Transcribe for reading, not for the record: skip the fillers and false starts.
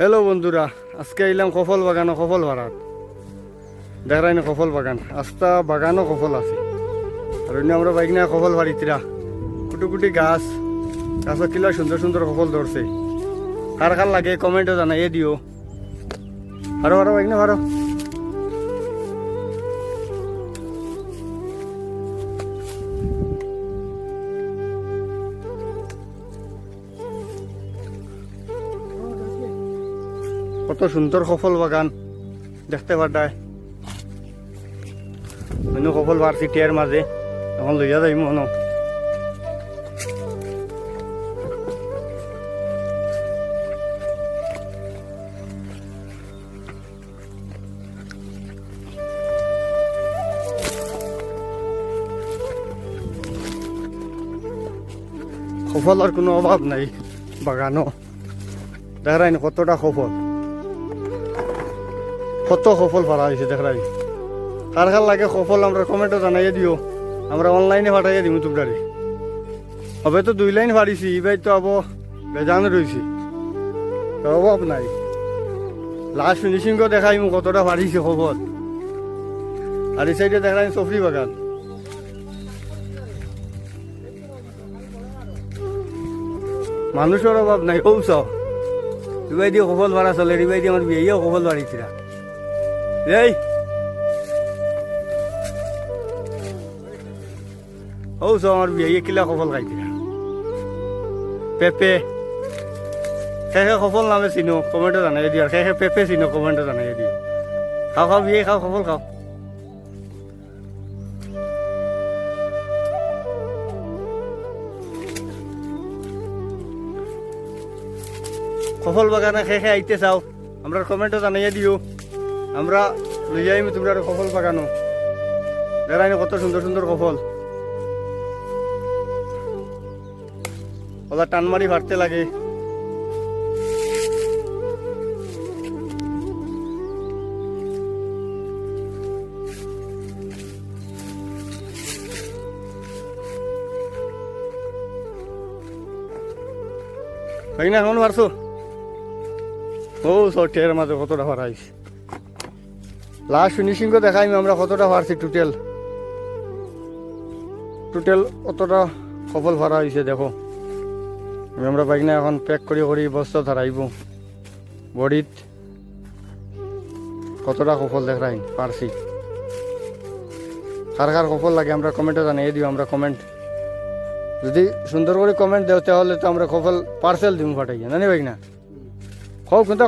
Hello বন্ধুরা, আজকে এলাম কফল বাগান ও কফল ভাড়াত। দেখাইনি কফল বাগান, আস্তা বাগানও কফল আছে। আর অন্য আমরা বাইক না কফল বাড়িতিরা কুটি গাছ গাছও কিলা সুন্দর সুন্দর কফল ধরছে। কার কার লাগে কমেন্টও জানাইয়ে দিও। ভালো ভালো বাইক না ভালো। কত সুন্দর কফল বাগান দেখতে পাঠায়। অন্য কফল বাড়ছি টিয়ার মাঝে, এখন লইয়া যাই মনো। সফলের কোনো অভাব নাই বাগানও। দেখাই কতটা সফল, কত সফল ফাড়া হয়েছে দেখাই। কার কার লাগে সফল আমরা কমেন্টও জানাইয়ে দিও, আমরা অনলাইনে পাঠাইয়ে দিব তোমরা। হবে তো 2 লাইন ফাড়িছি, এবার তো আবো বেজান রয়েছে, অভাব নাই। লাস্ট ফিনিশিংও দেখাই কতটা ফাড়িছে সফল। আর এই সাইডে দেখাই সফরি বাগান। মানুষের অভাব নাই। ও চাও রিবাই দিয়ে সফল ভাড়া চলে, রিবাই দিয়ে আমার বিয়েও সফল বাড়িছিলা। এই ও চাও আমার বিয়ে কিলা সফল খাইছিলা। পেঁপে শেষে সফল নামে চিনো, কমেন্টে জানাই দিও। আর শেষে পেঁপে চিনো, কমেন্টে জানাই দিও। খাও খাও বিয়ে খাও, সফল খাও। সফল বাগানে শেষে আইতে চাও, আমরা কমেন্টও জানাইয়ে দিও। আমরা লই যাই তোমরা সফল বাগানো। দেখাই কত সুন্দর সুন্দর সফল। ওলা টান মারি ফাটতে লাগে। তাই না এখন পারছো? ও সটের মাঝে কতটা ফারাইছে। লাস্ট ফিনিশিং দেখাই আমরা কতটা পারছি। টোটাল অতটা সফল ভরা হয়েছে। দেখো আমরা বাইক না এখন প্যাক করি বস্তা ধরাইব বডিত। কতটা সফল দেখাই পারছি। কার কার সফল লাগে আমরা কমেন্টে জানিয়ে দিও। আমরা কমেন্ট যদি সুন্দর করে কমেন্ট দেও তাহলে তো আমরা সফল পার্সেল দিব পাঠাই, জানি বাইক না। হোক কিন্তু